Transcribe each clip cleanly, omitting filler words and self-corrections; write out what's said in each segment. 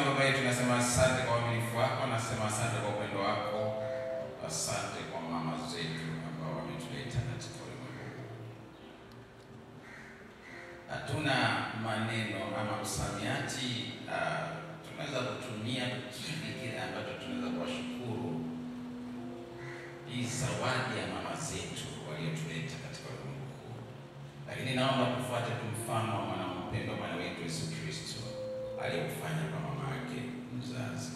na Baba yetu, tunasema asante kwa uaminifu wako, nasema asante kwa upendo wako. Asante kwa mama zetu ambao wametuleta katika ulimwengu. Hatuna maneno ama msamiati tunaweza kutumia kile ambacho tunaweza kuwashukuru hii zawadi ya mama zetu waliotuleta katika ulimwengu huu. Lakini naomba tufuate mfano wa mwanampendwa Bwana wetu Yesu Kristo aliyofanya kwa mama yake mzazi.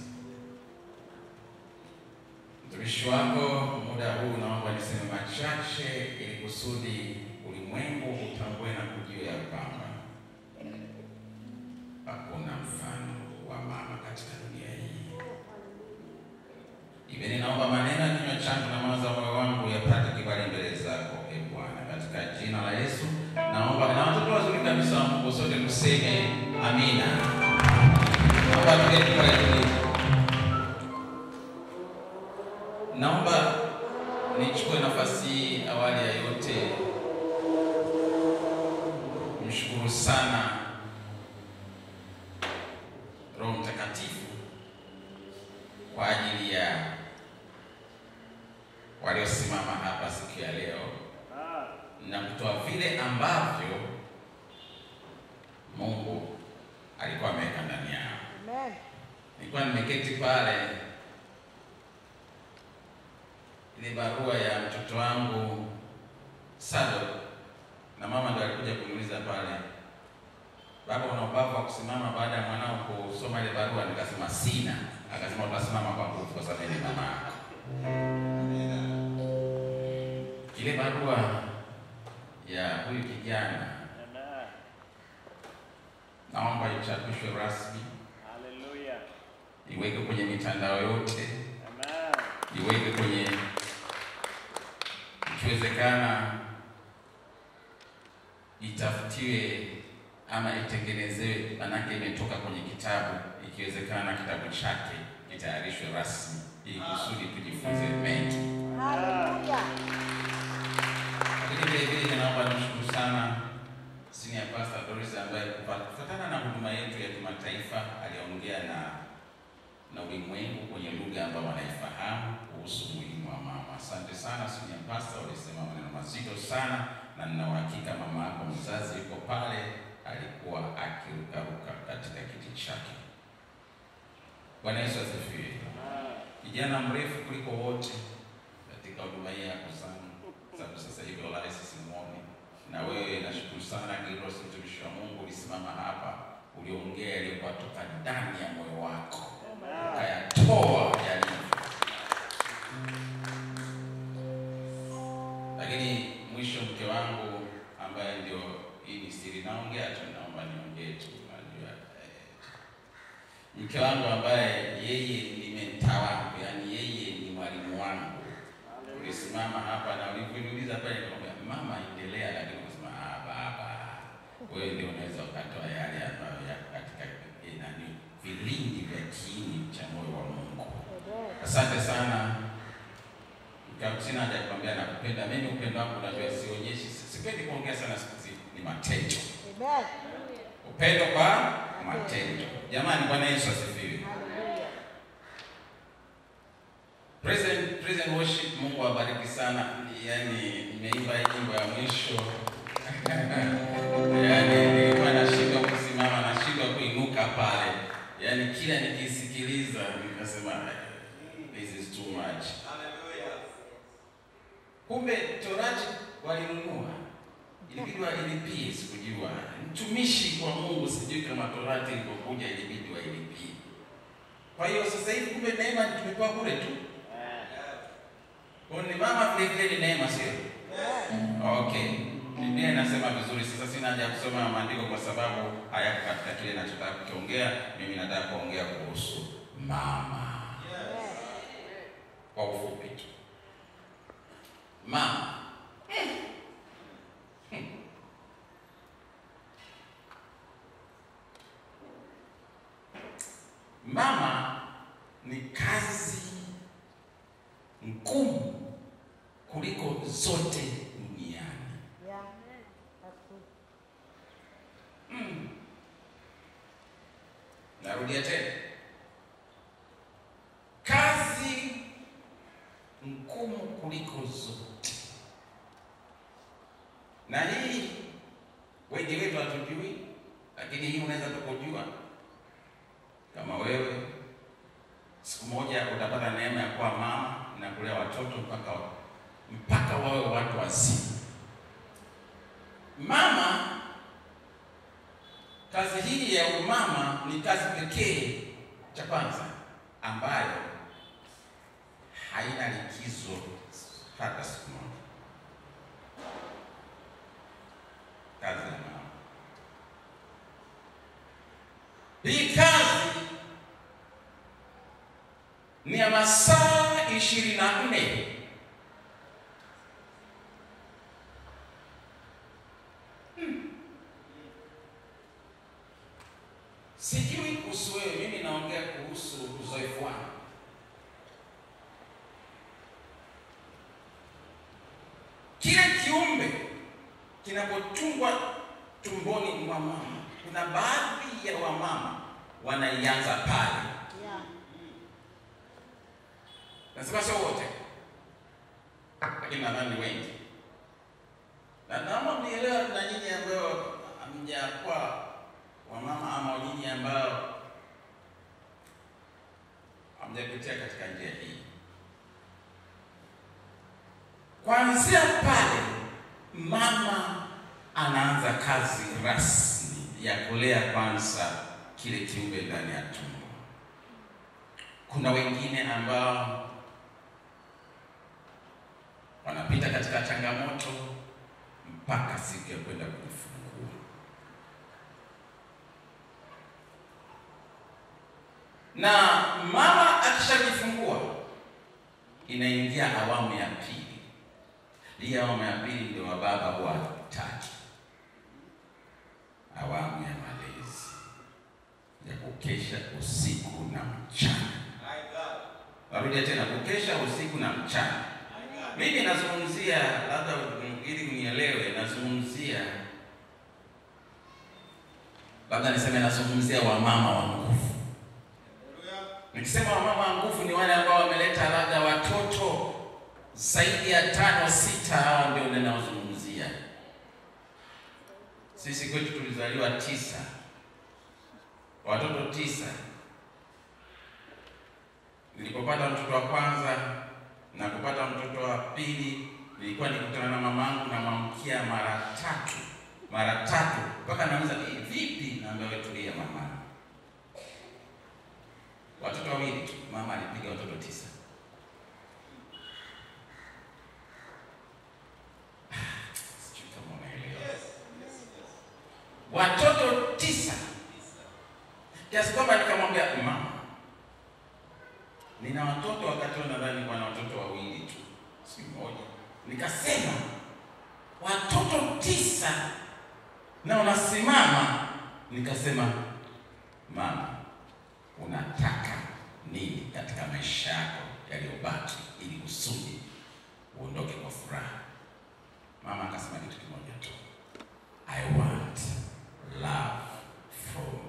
Mtumishi wako muda huu naomba niseme machache ili kusudi ulimwengu utambue na kujua ya kwamba hakuna mfano wa mama katika dunia hii. Hivi ninaomba maneno ya kinywa changu na mawazo ya moyo wangu yapate kibali mbele zako, e Bwana, katika jina la Yesu. Naomba na watoto wazuri kabisa wa Mungu sote tuseme amina. Naomba tuketi pale. Naomba nichukue nafasi awali ya yote mshukuru sana Roho Mtakatifu kwa ajili ya waliosimama hapa siku ya leo na kutoa vile ambavyo Mungu alikuwa ameweka ndani yao. Amen. Nilikuwa nimeketi pale, ile barua ya mtoto wangu Sado, na mama ndo alikuja kuniuliza pale, baba una ubavu wa kusimama baada ya mwanao kusoma ile barua? Nikasema sina. Akasema utasimama kwa nguvu kwa sababu ni mama yako. Ile barua ya huyu kijana naomba ichapishwe rasmi. Haleluya. Iweke kwenye mitandao yote. Amen. Iweke kwenye, ikiwezekana itafutiwe ama itengenezewe, manake imetoka kwenye kitabu. Ikiwezekana kitabu chake kitayarishwe rasmi ili kusudi tujifunze mengi. Haleluya. Vile ninaomba nishukuru sana Senior Pastor Doris ambaye kufuatana na huduma yetu ya kimataifa aliongea na ulimwengu kwenye lugha ambayo wanaifahamu kuhusu umuhimu wa mama. Asante sana Senior Pastor, ulisema maneno mazito sana, na nina uhakika mama yako mzazi yuko pale alikuwa akirukaruka katika kiti chake. Bwana Yesu asifiwe. Kijana mrefu kuliko wote katika huduma hii yako sana, sababu sasa hivi wala simuoni. Na wewe nashukuru sana Giros, mtumishi wa Mungu, ulisimama hapa, uliongea yaliyokuwa toka ndani ya moyo wako. Ukayatoa yalivyo. Lakini mwisho mke wangu ambaye ndio hii ni siri naongea tu, naomba niongee tu. Unajua mke wangu ambaye yeye ni mentor wangu, yani yeye ni mwalimu wangu. Ulisimama hapa na uliniuliza pale, nikamwambia mama endelea, lakini unasema baba wewe ndio unaweza ukatoa yale ambayo yako katika nani vilindi vya kiini cha moyo wa Mungu. Asante sana. Sina haja kukwambia nakupenda. Mimi upendo wangu unajua sionyeshi, sipendi kuongea sana siku hizi, ni matendo. Amen. Upendo kwa matendo. Jamani, Bwana Yesu asifiwe. Present worship, Mungu awabariki sana. Yani nimeimba nyimbo ya mwisho. Yani nilikuwa nashindwa kusimama, nashindwa kuinuka pale. Yani kila nikisikiliza nikasema this is too much. Hallelujah. Kumbe Torati walinunua. Ilibidi wailipie, sikujua. Mtumishi kwa Mungu sijui kama Torati ilipokuja ilibidi wailipie. Kwa hiyo sasa hivi kumbe neema tumepewa bure tu. Kwa ni mama vile vile ni neema, sio? Okay. Biblia inasema vizuri. Sasa sina haja kusoma maandiko kwa sababu hayako katika kile ninachotaka kuongea. Mimi nataka kuongea kuhusu mama. Kwa ufupi tu. Mama. Mama ni kazi ngumu kuliko zote duniani. Narudia tena. kuliko zote. Na hii wengi wetu hatujui, lakini hii unaweza kujua kama wewe siku moja utapata neema ya kuwa mama na kulea watoto mpaka wawe watu wazima. Mama, kazi hii ya umama ni kazi pekee cha kwanza ambayo haina likizo hata siku moja. Kazi ya mama. Hii kazi ni ya masaa 24. Sijui kuhusu wewe, mimi naongea kuhusu uzoefu wangu. Kile kiumbe kinapotungwa tumboni mwa mama, kuna baadhi ya wamama wanaianza pale. Nasema sio wote, lakini nadhani wengi. Na naomba mnielewe na nyinyi ambao hamjakuwa wamama ama nyinyi ambao hamjapitia katika njia hii. Kuanzia pale mama anaanza kazi rasmi ya kulea kwanza kile kiumbe ndani ya tumbo. Kuna wengine ambao wanapita katika changamoto mpaka siku ya kwenda kujifungua. Na mama akishajifungua inaingia awamu ya pili. Hii awamu ya pili ndio baba huwa hataki. Awamu ya malezi ya kukesha usiku na mchana. Narudia tena, kukesha usiku na mchana. Mimi nazungumzia, labda ili mnielewe, nazungumzia, labda niseme nazungumzia wamama wa nguvu. Nikisema wamama wa nguvu ni wale ambao wameleta labda watoto zaidi ya 5, 6, hao ndio ninaozungumzia. Sisi kwetu tulizaliwa 9. Watoto 9. Nilipopata mtoto wa kwanza na kupata mtoto wa pili, nilikuwa nikutana na mamangu na mamkia mara tatu mpaka naanza vipi, naambia wewe tulia mama. Watoto wawili, mama alipiga watoto 9. Sijui kama unaelewa. Watoto 9. Kiasi kwamba nikamwambia mama, nina watoto, wakati nadhani kwa na watoto wawili tu, si mmoja. Nikasema watoto 9 na unasimama. Nikasema mama, unataka nini katika maisha yako yaliyobaki ili kusudi uondoke kwa furaha? Mama akasema kitu kimoja tu, I want love from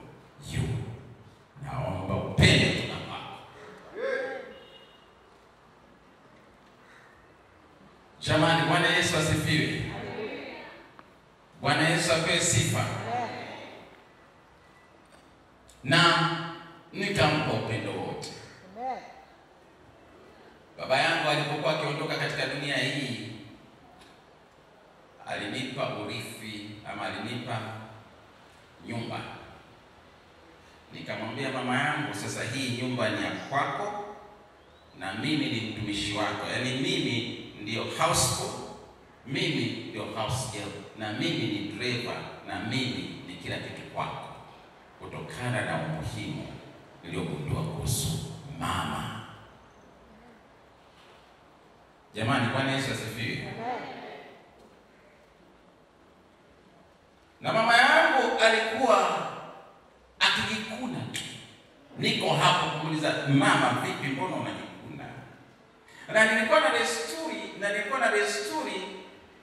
you. Naomba upendo kutoka kwako. Jamani, Bwana Yesu asifiwe. Bwana Yesu apewe sifa. Na nikampa upendo wote. Baba yangu alipokuwa akiondoka katika dunia hii, alinipa urithi ama alinipa nyumba. Nikamwambia mama yangu, sasa hii nyumba ni ya kwako na mimi ni mtumishi wako. Yaani mimi ndio houseboy, mimi ndio house girl, na mimi ni driver, na mimi ni kila kitu kwako, kutokana na umuhimu niliogundua kuhusu mama. Jamani, Bwana Yesu asifiwe. Na mama yangu alikuwa akijikuna tu. Niko hapo kumuuliza, mama vipi, mbona unajikuna? Na nilikuwa na desturi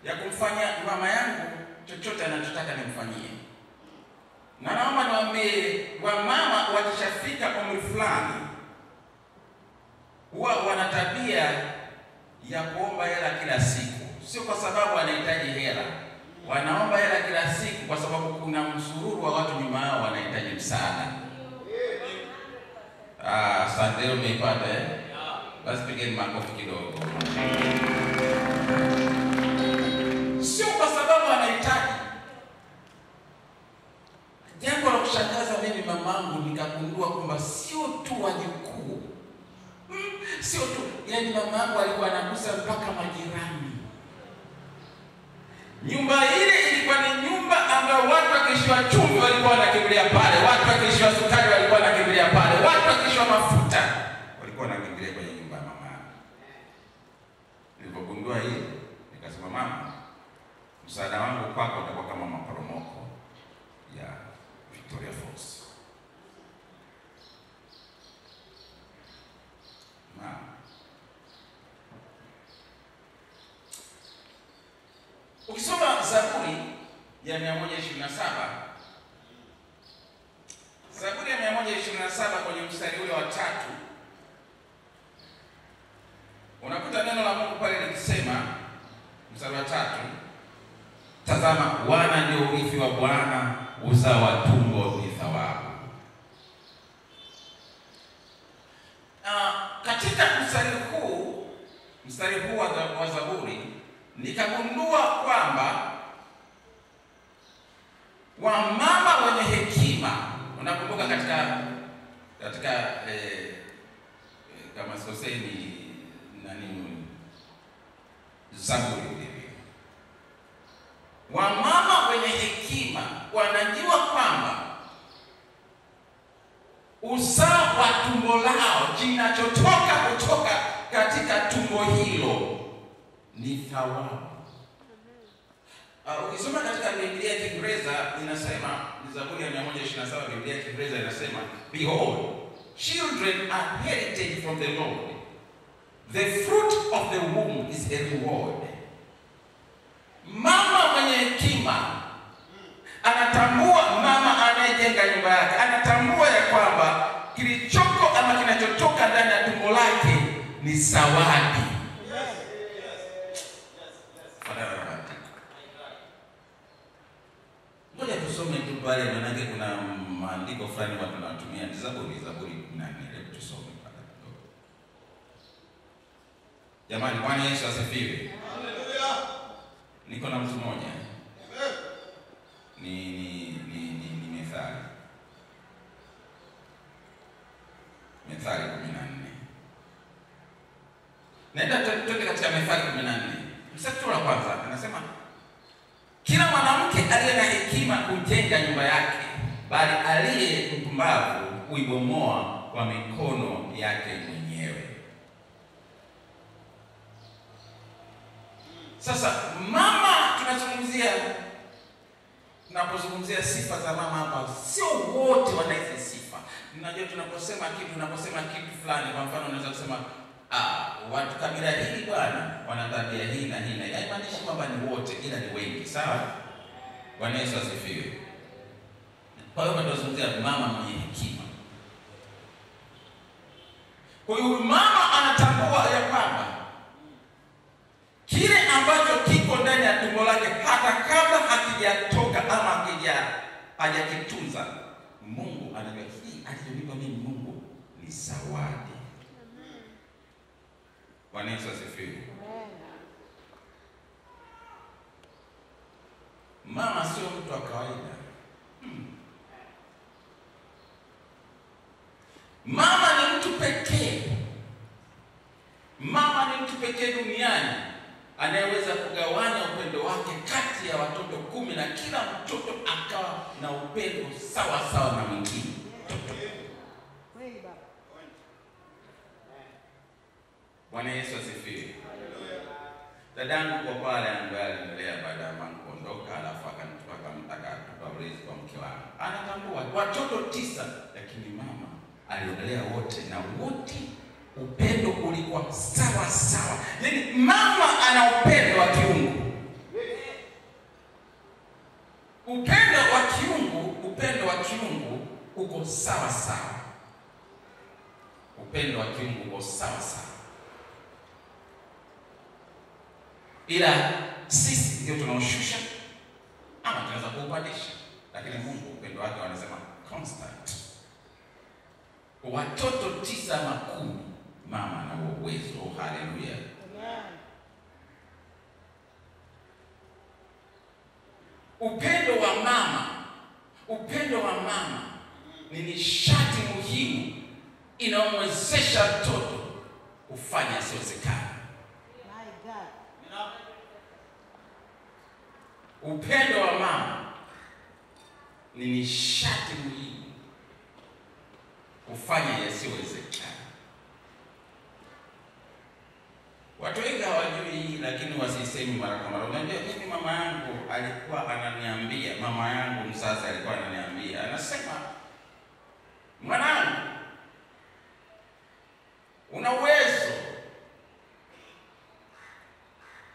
ya kumfanya mama yangu chochote anachotaka nimfanyie. Na naomba niwaambie, wamama wakishafika umri fulani huwa wana tabia ya kuomba hela kila siku. Sio kwa sababu wanahitaji hela. Wanaomba hela kila siku kwa sababu kuna msururu wa watu nyuma yao wanahitaji msaada. Asante, umeipata eh? Basi pigeni makofi kidogo. Sio kwa sababu anahitaji. Jambo la kushangaza, mimi mamangu nikagundua kwamba sio tu wajukuu. Sio tu, yaani mamangu alikuwa anagusa mpaka majirani. Nyumba ile ilikuwa ni nyumba ambayo watu wakishiwa chumvi walikuwa wanakimbilia pale, watu wakishiwa sukari walikuwa wanakimbilia pale, watu wakishiwa mafuta walikuwa wanakimbilia kwenye nyumba ya mama. Nilipogundua hii, nikasema mama, msaada wangu kwako utakuwa kama maporomoko ya Victoria Falls. Mama, ukisoma Zaburi ya 127, Zaburi ya 127 kwenye mstari ule wa 3, unakuta neno la Mungu pale likisema, mstari wa 3, tazama wana ndio urithi wa Bwana, uzao wa tumbo ni thawabu. Katika mstari huu wa Zaburi nikagundua kwamba wamama wenye hekima, unakumbuka katika kama sikosei ni Zaburi ile, wamama wenye hekima wanajua kwamba uzao wa tumbo lao, kinachotoka kutoka katika tumbo hilo ni thawabu. Ukisoma katika Biblia ya Kiingereza inasema, ni Zaburi ya 127, Biblia ya Kiingereza inasema, behold, children are heritage from the Lord. The fruit of the womb is a reward. Mama mwenye hekima anatambua, mama anayejenga nyumba yake anatambua ya kwamba kilichoko ama kinachotoka ndani ya tumbo lake ni zawadi. Ngoja tusome tu pale, maana kuna maandiko fulani watu wanatumia. Zaburi 14, hebu tusome pale kidogo. Jamani, Bwana Yesu asifiwe. Haleluya. Niko na mtu mmoja. Ni Methali 14. Nenda tuende katika Methali 14. Mstari wa kwanza anasema, kila mwanamke aliye na hekima hujenga nyumba yake, bali aliye mpumbavu huibomoa kwa mikono yake mwenyewe. Sasa mama, tunapozungumzia sifa za mama hapa, sio wote wana hizo sifa. Unajua tunaposema kitu fulani, kwa mfano unaweza kusema watu kabila hili bwana wana tabia hii na hii, na haimaanishi kwamba ni wote, ila ni wengi. Sawa? Bwana Yesu asifiwe. Kwa hiyo tunazungumzia mama mwenye hekima. Kwa hiyo mama anatambua ya kwamba kile ambacho kiko ndani ya tumbo lake, hata kabla hakijatoka ama hajakitunza, Mungu anajua hii aliyonipa mimi Mungu ni zawadi. Bwana Yesu asifiwe. Mama sio mtu wa kawaida. Mama ni mtu pekee. Mama ni mtu pekee duniani anayeweza kugawanya upendo wake kati ya watoto 10 na kila mtoto akawa na upendo sawa sawa na mwingine. Bwana Yesu asifiwe. Dadangu kwa pale ambaye aliendelea baada ya mama kuondoka, alafu akatupa ulezi kwa mke wake. Anatambua watoto 9, lakini mama aliendelea wote, na wote upendo ulikuwa sawa sawa. Yaani mama ana upendo wa kiungu. Upendo wa kiungu uko sawa sawa. Upendo wa kiungu uko sawa sawa. ila sisi ndio tunaoshusha ama tunaweza kuupandisha, lakini Mungu upendo wake wanasema constant. Watoto 9 ama 10, mama ana uwezo. Oh, haleluya. Upendo wa mama ni nishati muhimu inayomwezesha mtoto kufanya yasiyowezekana. Upendo wa mama ni nishati muhimu kufanya yasiyowezekana. Watu wengi hawajui hii, lakini wasisemi mara kwa mara. Unajua mimi mama yangu alikuwa ananiambia, mama yangu mzazi alikuwa ananiambia, anasema, mwanangu, una uwezo.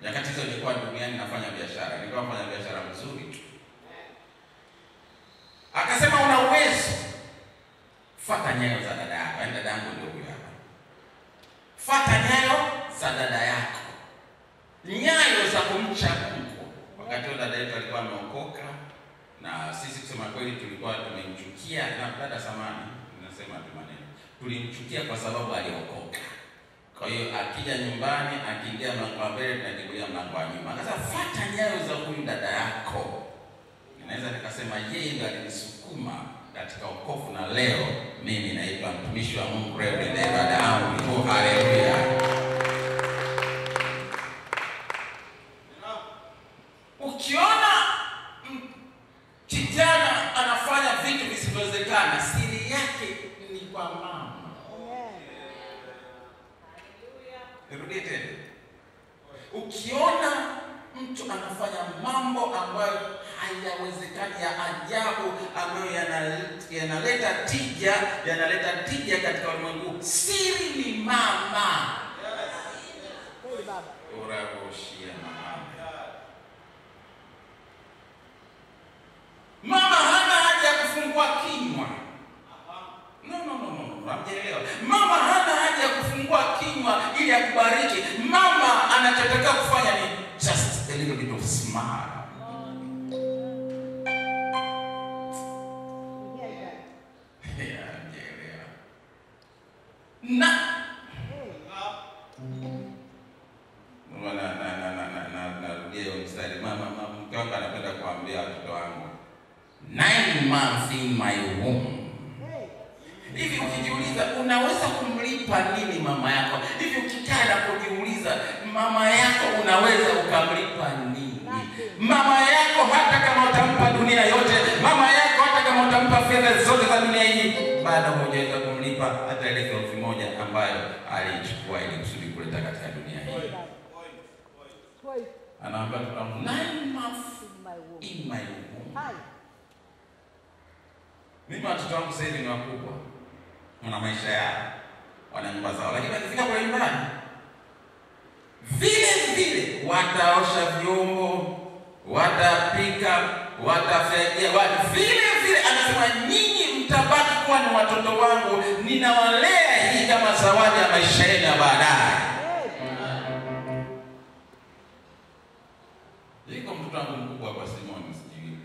Nyakati hizo nilikuwa duniani nafanya biashara, nilikuwa nafanya biashara mzuri tu. Akasema una uwezo. Fuata nyayo za dada yako. Yaani dada yangu ndio huyo hapa. Fuata nyayo za dada yako. Nyayo za kumcha Mungu. Wakati huo dada yetu alikuwa ameokoka na sisi kusema kweli tulikuwa tumemchukia, na dada samani, ninasema tu maneno. Tulimchukia kwa sababu aliokoka. Kwa hiyo akija nyumbani, akiingia mlango wa mbele tunajibulia mlango wa nyuma. Akasema fuata nyayo za huyu dada yako. Ninaweza nikasema yeye ndiye alinisukuma katika wokovu, na leo mimi naitwa mtumishi wa Mungu Reverend Edward Amuri. Haleluya. Ukiona kijana anafanya vitu visivyowezekana, siri yake ni kwa mama. Nirudie tena. Ukiona mtu anafanya mambo ambayo hayawezekani, ya ajabu, ambayo yanaleta tija katika ulimwengu, siri ni mama. Uraboshia mama. Mama hana haja ya kufungua kinywa. No. Hamjaelewa. Mama hana haja ya kufungua kinywa ili akubariki. Mama anachotaka kufanya ni just a little bit of smile. Narudia mstari. Mama mkiwaka anapenda kuambia watoto wangu 9 months in my womb. Hivi ukijiuliza unaweza kumlipa nini mama yako? Hivi ukikaa na kujiuliza mama yako unaweza ukamlipa nini? Mama yako hata kama utampa dunia yote, mama yako hata kama utampa fedha zote za dunia hii, bado hujaweza kumlipa hata ile 1,000 ambayo alichukua ili kusudi kuleta katika dunia hii. Anaambia tuta 9 months in my womb. Mimi watoto wangu sasa hivi ni wakubwa, wana maisha yao, wana nyumba zao, lakini wakifika kwa nyumbani vile wataosha vyombo, watapika, watafagia, vile anasema nyinyi mtabaki kuwa ni watoto wangu, ninawalea hii kama zawadi ya maisha yenu ya baadaye. Liko mtoto wangu mkubwa kwa Simoni, sijui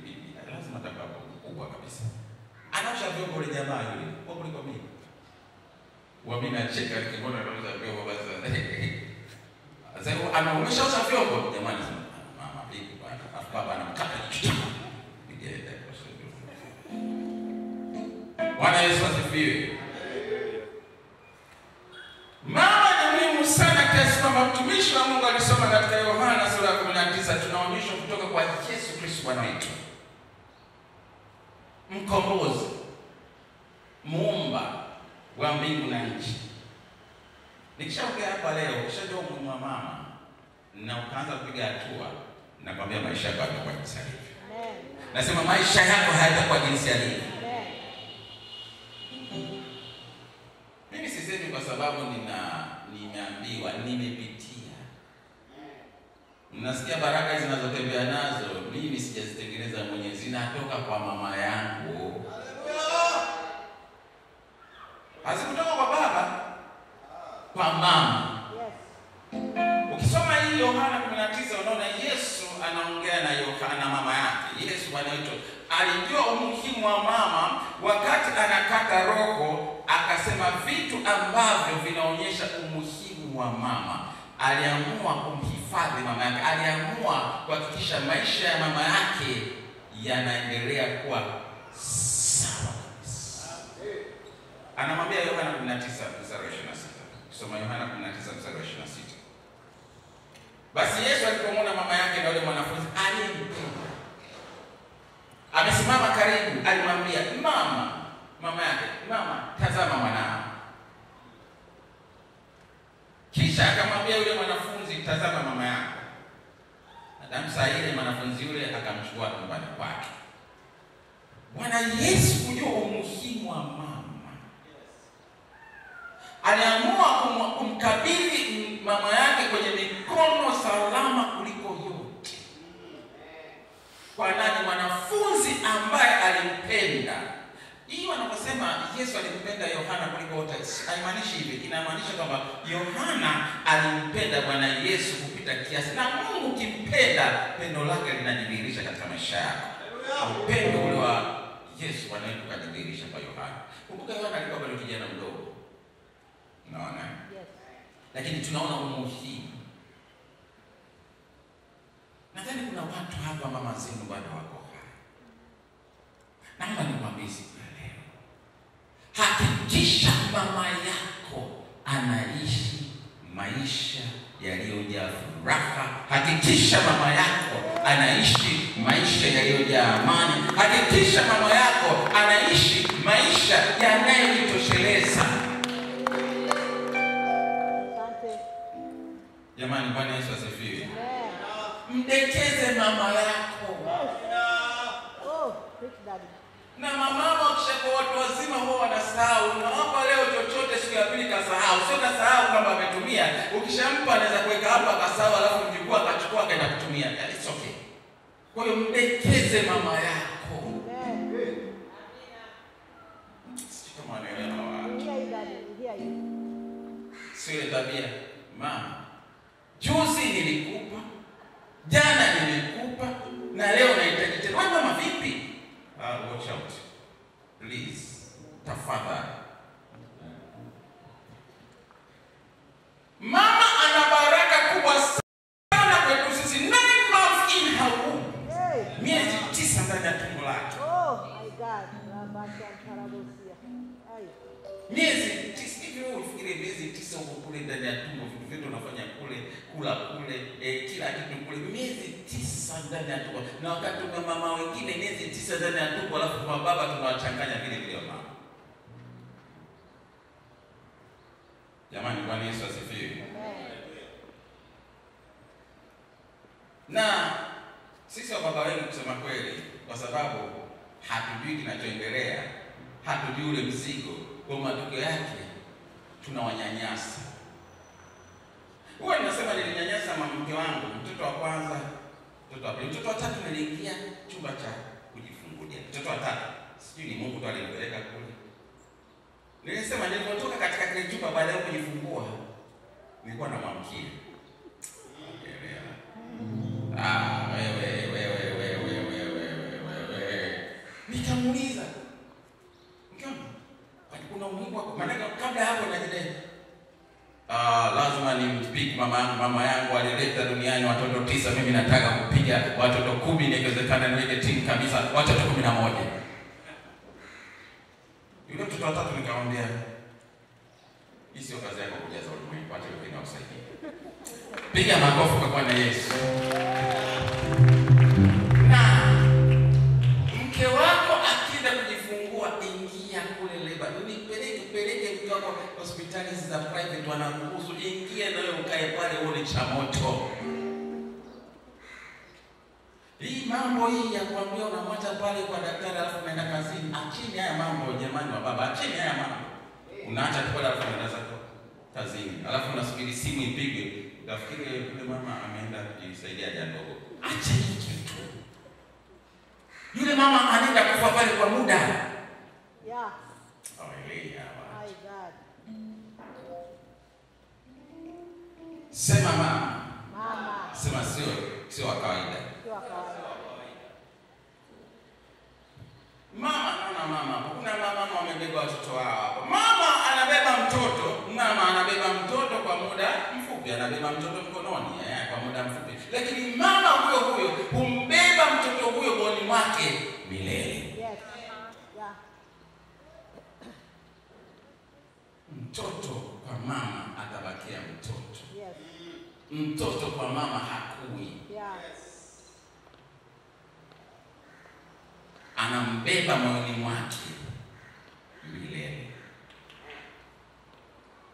lazima atakapo mkubwa kabisa. Anaosha vyombo ile jamaa yule, kwa kuliko mimi. Mimi nacheka nikiona anaosha vyombo basi. Sasa anaosha vyombo jamani, mama vipi bwana? Afu baba anamkata kichwa. Nigenda kwa sababu. Bwana Yesu asifiwe. Mama ni muhimu sana kiasi kwamba mtumishi wa Mungu alisoma katika Yohana sura ya 19, tunaonyeshwa kutoka kwa Yesu Kristo Bwana wetu, mkombozi, muumba wa mbingu na nchi. Nikishaongea hapa leo, ukishajua umuhimu wa mama na ukaanza kupiga hatua, nakwambia maisha yako yatakuwa jinsi yalivyo. Nasema maisha yako hayatakuwa jinsi yalivyo. Mimi sisemi kwa sababu nimeambiwa, nimepitia. Mnasikia baraka zinazotembea nazo, mimi sijazitengeneza mwenyewe, zinatoka kwa mama yangu. Hazikutoka kwa baba, kwa mama. Ukisoma hii Yohana 19 alijua umuhimu wa mama. Wakati anakata roho, akasema vitu ambavyo vinaonyesha umuhimu wa mama. Aliamua kumhifadhi mama yake, aliamua kuhakikisha maisha ya mama yake yanaendelea kuwa sawa. Anamwambia Yohana 19:26. Kusoma Yohana 19:26. Basi Yesu alipomwona mama yake na yule mwanafunzi aliyempenda amesimama karibu, alimwambia mama yake, mama, tazama mwanao. Kisha akamwambia yule mwanafunzi, tazama mama yako. Akamsa ile mwanafunzi yule akamchukua nyumbani kwake. Bwana Yesu kujua umuhimu wa mama, aliamua kumkabidhi mama yake kwenye mikono salama kuliko yote. Kwa nani? Mwanafunzi ambaye alimpenda. Hii wanaposema Yesu alimpenda Yohana kuliko wote, haimaanishi hivi. Inamaanisha kwamba Yohana alimpenda Bwana Yesu kupita kiasi. Na Mungu kimpenda, pendo lake linajidhihirisha katika maisha yako. Upendo ule wa Yesu Bwana wetu kujidhihirisha kwa Yohana. Kumbuka Yohana alikuwa bado kijana mdogo. Unaona? Yes. Lakini tunaona umuhimu. Nadhani kuna watu hapa mama zenu bado wako hai. Naomba nikwambie siku ya leo, hakikisha mama yako anaishi maisha yaliyojaa furaha. Hakikisha mama yako anaishi maisha yaliyojaa amani. Hakikisha mama yako anaishi maisha yanayojitosheleza. Jamani, Bwana Yesu asifiwe. Mdekeze mama yako. Na mama wakishakuwa watu wazima huwa wanasahau. Unawapa leo chochote, siku ya pili kasahau. Sio kasahau kama ametumia. Ukishampa anaweza kuweka hapa akasahau, alafu mjukuu akachukua akaenda kutumia. It's okay. Kwa hiyo mdekeze mama yako. Kama anaelewa. Sio tabia. Mama, juzi nilikupa, jana nimekupa, na leo nahitaji tena. Wewe mama vipi? Watch out. Please. Tafadhali. Mama ana baraka kubwa sana kwetu sisi. 9 months in her womb. Miezi 9 ndani ya tumbo lake. Oh my God. Miezi 9 hivi, wewe ufikirie miezi 9 huko kule ndani ya tumbo, vitu vyote unafanya kule, kula kule, kila kitu kule, miezi 9 ndani ya tumbo. Na wakati kuna mama wengine miezi 9 ndani ya tumbo, alafu kwa baba tunawachanganya vile vile mama. Jamani, Bwana Yesu asifiwe. Na sisi wa baba wetu kusema kweli, kwa sababu hatujui kinachoendelea, hatujui ule mzigo, kwa matokeo yake tunawanyanyasa. Huwa ninasema nilinyanyasa mke wangu, mtoto wa kwanza, mtoto wa pili, mtoto wa tatu niliingia chumba cha kujifungulia. Mtoto wa tatu, sijui ni Mungu tu alinipeleka kule. Nilisema nilipotoka katika kile chumba baada ya kujifungua, nilikuwa na mwamkia. Nikamuuliza, kuna umuhimu wako? Maana kabla hapo najidai, lazima nimpige mama yangu alileta duniani watoto 9, mimi nataka kupiga watoto 10, nikiwezekana niweke timu kabisa watoto 11. Yule mtoto wa tatu nikamwambia, hii sio kazi yako kujaza ulimwengu, wacha wengine wasaidie. Piga makofi kwa Bwana Yesu. Na mke wako akija kujifungua, ingia kule leba. Peleke mtoto hospitali za private, wanaruhusu. Ingia na wewe ukae pale uone cha moto. Hii mambo hii ya kuambia unamwacha pale kwa daktari alafu unaenda kazini, acheni haya mambo jamani wa baba, acheni haya mambo. Unaacha tu pale alafu unaenda zako kazini, alafu unasubiri simu ipigwe, unafikiri yule mama ameenda kujisaidia haja ndogo. Acha hiki kitu. Yule mama anaenda kufa pale kwa muda. Yeah. My God. Sema mama. Sema sio wa kawaida. mama. Kuna mama wamebeba watoto wao. Mama anabeba mtoto, mama anabeba mtoto kwa muda mfupi, anabeba mtoto mkononi kwa muda mfupi. Lakini mama huyo humbeba mtoto huyo boni mwake milele. Yes. Yeah. Mtoto kwa mama atabakia mtoto. Yes. Mtoto kwa mama hakui. Yes. Anambeba moyoni mwake milele.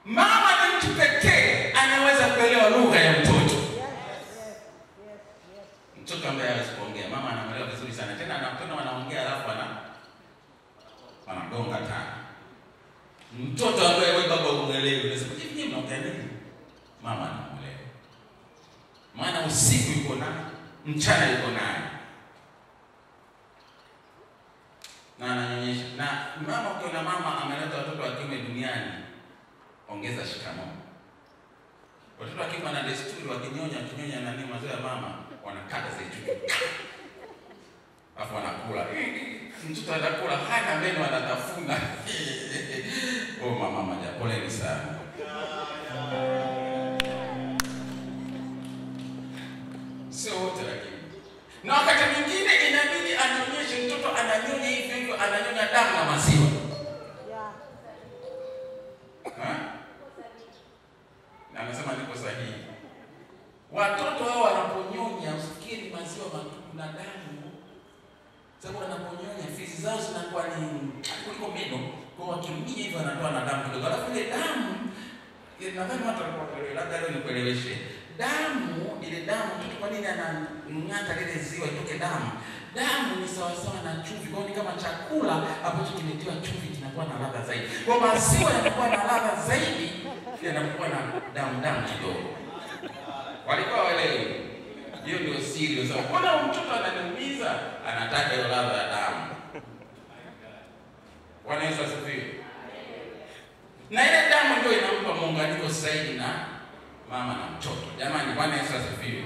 Mama ni mtu pekee anaweza kuelewa lugha ya mtoto. Mtoto ambaye hawezi kuongea, mama anamwelewa vizuri sana. Tena anamtona wanaongea alafu anagonga tena. Mtoto ambaye wewe baba unaelewa, unasema hivi mnaongea nini? Mama anamuelewa. Maana usiku yuko naye, mchana yuko naye. Na ananyonyesha. Na mama ukiona mama ameleta watoto wa kiume duniani, ongeza shikamoo. Watoto wa kiume wana desturi wakinyonya nani maziwa ya mama, wanakata zetu. Alafu wanakula. Mtoto anakula hana meno anatafuna. Oh mama maja, poleni sana. Sio wote lakini. Na wakati mwingine inabidi anyonyeshe mtoto, ananyonya hivyo ananyonya damu na maziwa. Yeah. Na anasema niko sahihi. Watoto hao wanaponyonya usikiri maziwa matupu na damu. Sababu wanaponyonya fizi zao zinakuwa ni kuliko meno, kwa wakimia hivyo anatoa na damu kidogo. Alafu ile damu nadhani watu walikuwa labda leo nikueleweshe. Damu, ile damu mtoto kwa nini anang'ata lile ziwa itoke damu? Damu ni sawa sawa na chumvi. Kwa ni kama chakula ambacho kimetiwa chumvi kinakuwa na ladha zaidi. Kwa maziwa yanakuwa na ladha zaidi, yanakuwa na damu kidogo. Walikuwa wale, hiyo ndio siri. Sasa kuna mtoto ananiumiza, anataka hiyo ladha ya damu. Bwana Yesu asifiwe. Na ile damu ndio inampa muunganiko zaidi na mama na mtoto. Jamani, Bwana Yesu asifiwe.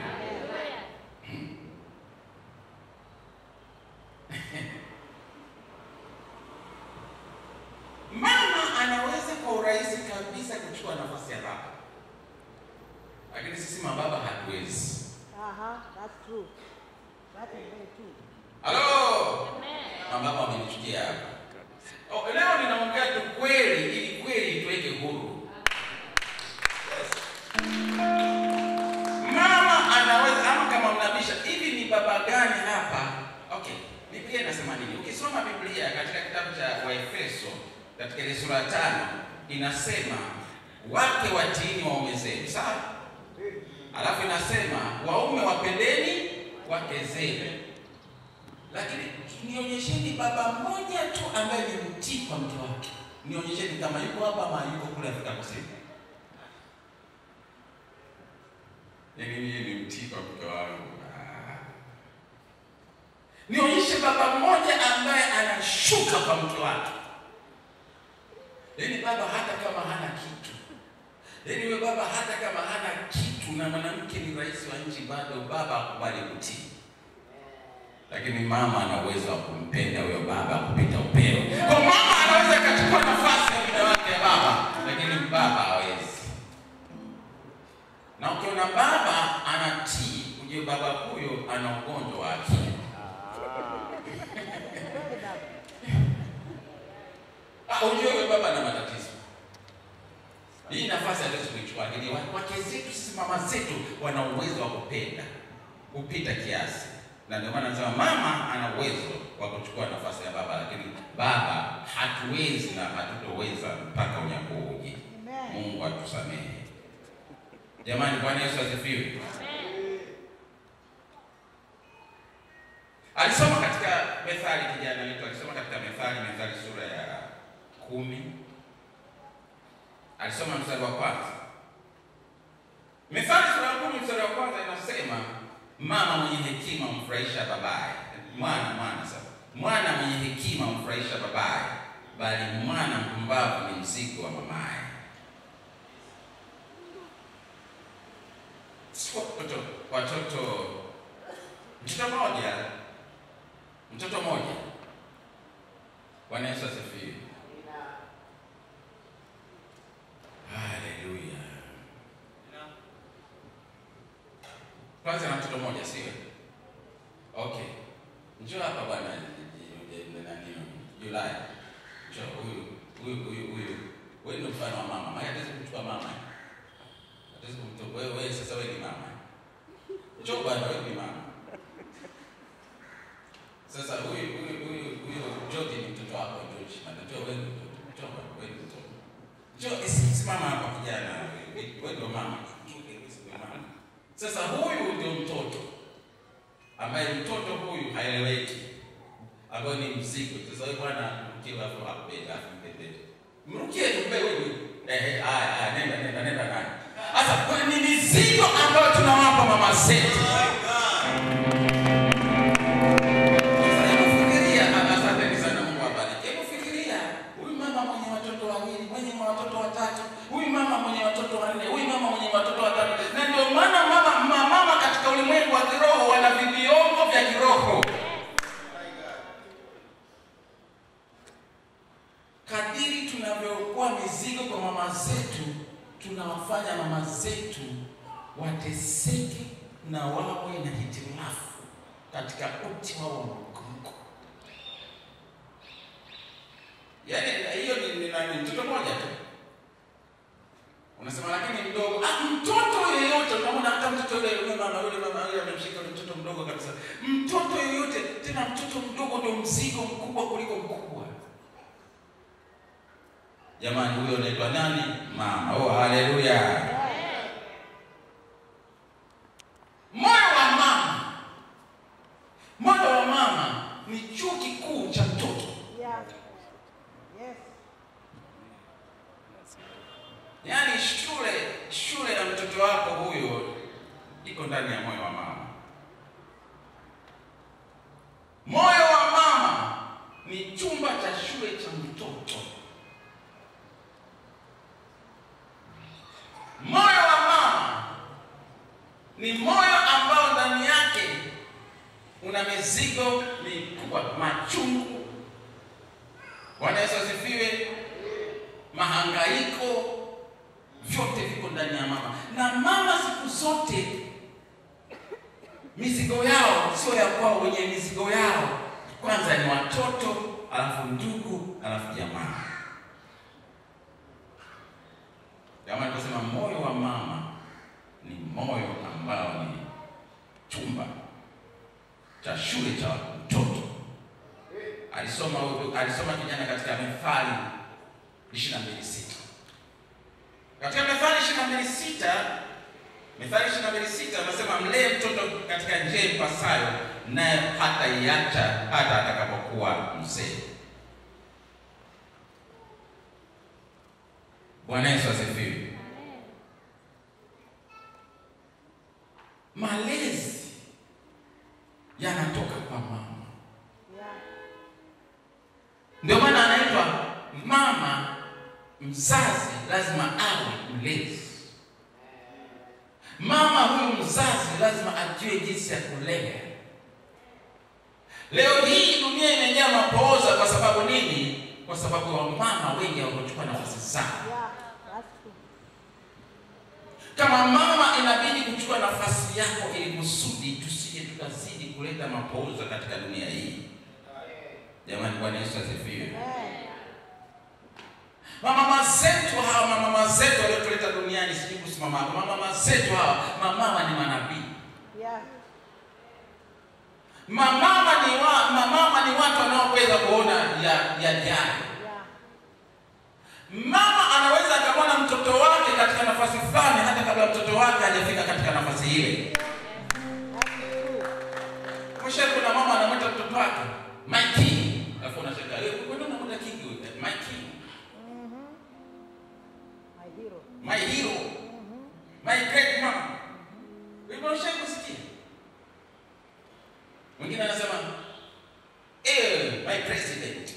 Mama anaweza kwa urahisi kabisa kuchukua nafasi ya baba. Lakini sisi mababa hatuwezi. That's true. That is very true. Hello. Mababa wamenichukia hapa. Leo ninaongea tu kweli ili kweli tuweke huru. Mama anaweza, ama kama mnabisha hivi ni baba gani hapa? Okay. Biblia inasema nini? Ukisoma Biblia katika kitabu cha Waefeso katika ile sura 5 inasema wake watiini waume zenu. Sawa? Alafu inasema waume wapendeni wake zenu. Lakini nionyesheni baba mmoja tu ambaye ni mtii kwa mke wake. Nionyesheni kama yuko hapa ama yuko kule Afrika Kusini. Mimi ni mtii kwa mke wangu. Nionyeshe baba mmoja ambaye anashuka kwa mke wake. Yaani baba hata kama hana kitu. Yaani wewe baba hata kama hana kitu na mwanamke ni rais wa nchi, bado baba akubali kutii. Lakini mama ana uwezo wa kumpenda huyo baba kupita upeo. Kwa mama anaweza kuchukua nafasi ya mume wake ya baba, lakini baba hawezi. Na ukiona baba anatii, ujue baba huyo ana ugonjwa wa akili. Ujue huyo baba ana matatizo. Hii nafasi hatuwezi kuichukua, lakini wake zetu, sisi mama zetu wana uwezo wa kupenda kupita kiasi. Na ndio maana nasema mama ana uwezo wa kuchukua nafasi ya baba, lakini baba hatuwezi na hatutoweza mpaka unyakuo uje. Mungu atusamehe. Jamani, Bwana Yesu asifiwe. Alisoma katika Methali, kijana wetu alisoma katika Methali sura ya 10. Alisoma mstari wa kwanza. Methali sura ya 10 mstari wa kwanza inasema mama mwenye hekima mfurahisha babaye. Mwana mwenye hekima mfurahisha babaye, bali mwana mpumbavu ni mzigo wa mamaye. Bwana Yesu asifiwe. Haleluya. Kwanza na mtoto mmoja sio? Okay. Njoo hapa bwana nani Julai. Njoo huyu. Wewe ndio mfano wa mama. Maana hata kumchukua mama. Hata kumtoa wewe sasa wewe ni mama. Njoo bwana wewe ni mama. Sasa huyu George ni mtoto wako George. Ndio wewe ni mtoto. Njoo bwana wewe ni mtoto. Njoo simama hapa kijana. Wewe ndio mama. Sasa huyu ndio mtoto ambaye mtoto huyu haeleweki, ambaye ni mzigo. Sasa wewe bwana mkiwa hapo hapenda afimpende. Mrukie kumbe wewe. Nenda nani. Sasa kwa ni mizigo ambayo tunawapa mama zetu. Huyu mama mwenye watoto wanne, huyu mama mwenye watoto watatu. Na ndio maana mama katika ulimwengu wa kiroho wana viongo vya kiroho. Kadiri tunavyokuwa mizigo kwa mama zetu, tunawafanya mama zetu wateseke na wawe na hitilafu katika uti wao wa mgongo. Yaani hiyo ni mtoto mmoja tu. Unasema lakini mdogo, mtoto yeyote unaona hata mtoto yule mama amemshika mtoto mdogo kabisa. Mtoto yeyote, tena mtoto mdogo ndio mzigo mkubwa kuliko mkubwa. Jamani huyo anaitwa nani? Mama. Oh haleluya. Moyo wa mama ni chuo kikuu cha mtoto. Yes. Yaani shule ya mtoto wako huyo iko ndani ya moyo wa mama. Moyo wa mama ni chumba cha shule cha mtoto. Moyo wa mama ni moyo ambao ndani yake una mizigo mikubwa, machungu. Bwana Yesu asifiwe. Mahangaiko vyote viko ndani ya mama. Na mama siku zote mizigo yao sio ya kwao wenye, mizigo yao kwanza ni watoto, alafu ndugu, alafu jamaa. Jamani kusema moyo wa mama ni moyo ambao ni chumba cha shule cha mtoto. Alisoma kijana katika Methali 22:6. Katika Methali 22:6 anasema mlee mtoto katika njia impasayo, naye hataiacha hata atakapokuwa mzee. Bwana Yesu asifiwe. Malezi yanatoka kwa mama. Ndio maana anaitwa mama. Mzazi lazima awe mlezi. Mama huyu mzazi lazima ajue jinsi ya kulea. Leo hii dunia imejaa mapooza kwa sababu nini? Kwa sababu wa mama wengi hawachukua nafasi zao. Kama mama inabidi kuchukua nafasi yako ili kusudi tusije tukazidi kuleta mapooza katika dunia hii. Jamani Bwana Yesu asifiwe. Mama zetu waliotuleta duniani, sijui kusimama hapo. Mama zetu hawa, mama ni manabii. Mama ni watu wanaoweza kuona yajayo. Mama anaweza akamwona mtoto wake katika nafasi fulani hata kabla mtoto wake hajafika katika nafasi ile. Mwisho kuna mama anamwita mtoto wake Mikey. Alafu unashangaa, wewe unamwita King wewe? Mikey. My hero. My great mom. Wewe unashangaa kusikia? Mwingine anasema my president.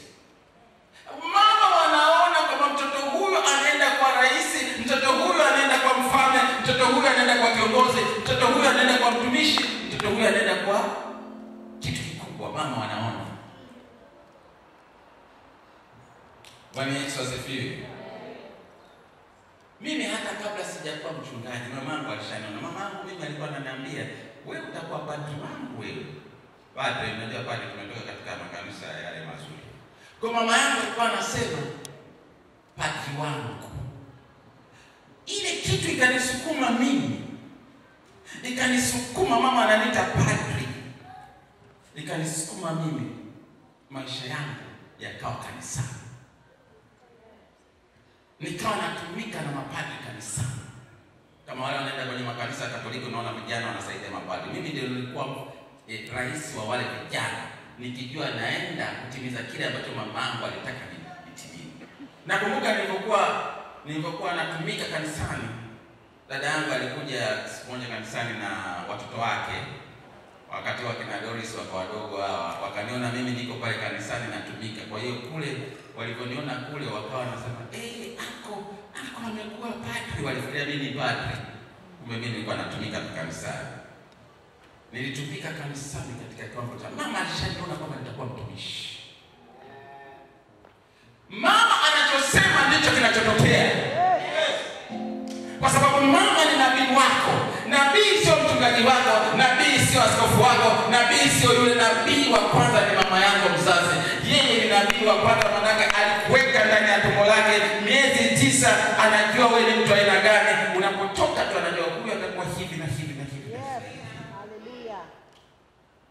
Mama wanaona kama mtoto huyu anaenda kwa rais, mtoto huyu anaenda kwa mfalme, mtoto huyu anaenda kwa kiongozi, mtoto huyu anaenda kwa mtumishi, mtoto huyu anaenda kwa kitu kikubwa. Mama wanaona. hata kabla sijakuwa mchungaji, mamangu alishaniona. Mamangu mimi alikuwa ananiambia, wewe utakuwa padri wangu wewe. Padri, unajua padri tumetoka katika makanisa yale mazuri. Kwa mama yangu alikuwa anasema padri wangu. Ile kitu ikanisukuma mimi. Ikanisukuma mama ananiita padri. Ikanisukuma mimi. Maisha yangu yakawa kanisani. Nikawa natumika na mapadri kanisani. Kama wale wanaenda kwenye makanisa ya Katoliki unaona vijana wanasaidia mapadri. Mimi ndio nilikuwa rais wa wale vijana, nikijua naenda kutimiza kile ambacho mamangu alitaka nitimize. Nakumbuka nilipokuwa natumika kanisani, dada yangu alikuja siku moja kanisani na watoto wake. Wakati wa kina Doris wako wadogo hawa, wakaniona mimi niko pale kanisani natumika. Kwa hiyo kule waliponiona kule wakawa wanasema, ako amekuwa padri. Walifikiria mimi ni padri. Kumbe mimi nilikuwa natumika kanisani. Nilitumika kanisani katika kiwango cha mama alishaniona kwamba nitakuwa mtumishi. Mama anachosema ndicho kinachotokea. Kwa sababu mama ni nabii wako. Nabii sio mchungaji wako, nabii sio askofu wako, nabii sio yule nabii wa kwanza ni mama yako mzazi. Yeye ni nabii wa kwanza, manake alikuweka ndani ya tumbo lake miezi 9, anajua wewe ni mtu aina gani. Unapotoka tu anajua huyu atakuwa hivi na hivi na hivi. Haleluya.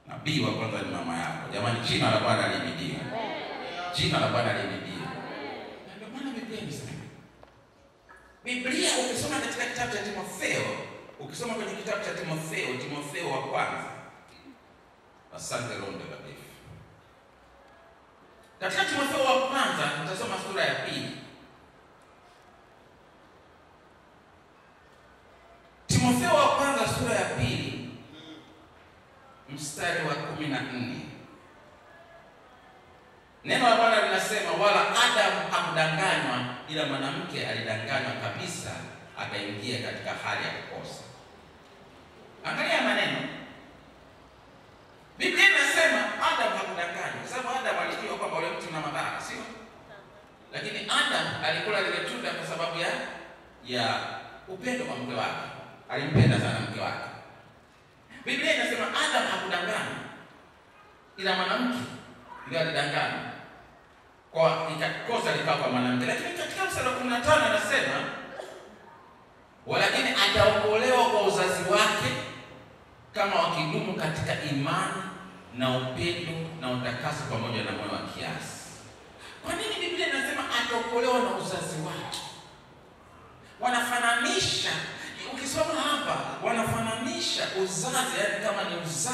Nabii wa kwanza ni mama yako. Jamani, jina la Bwana lihimidiwe. Jina la Bwana lihimidiwe. Ndio maana Biblia inasema. Biblia ukisoma katika kitabu cha Timotheo, ukisoma kwenye kitabu cha Timotheo wa kwanza. Asante Roho Mtakatifu. Katika Timotheo wa kwanza tutasoma sura ya 2. Timotheo wa kwanza sura ya 2 mstari wa 14. Neno la Bwana linasema, wala Adamu hakudanganywa, ila mwanamke alidanganywa kabisa, akaingia katika hali ya kukosa. Angalia maneno. Biblia inasema Adamu hakudanganywa, kwa sababu Adamu alijua kwamba yule mtu na madhara, sio? Lakini Adamu alikula lile tunda kwa sababu ya upendo kwa mke wake. Alimpenda sana mke wake. Biblia inasema Adamu hakudanganywa, ila mwanamke ndio alidanganywa. Kwa ikakosa likawa kwa mwanamke. Lakini katika mstari wa 15 anasema, walakini ataokolewa kwa uzazi wake kama wakidumu katika imani na upendo na utakaso pamoja na moyo wa kiasi. Kwa nini Biblia inasema ataokolewa na uzazi wake? Wanafananisha, ukisoma hapa wanafananisha uzazi, yaani kama ni uzazi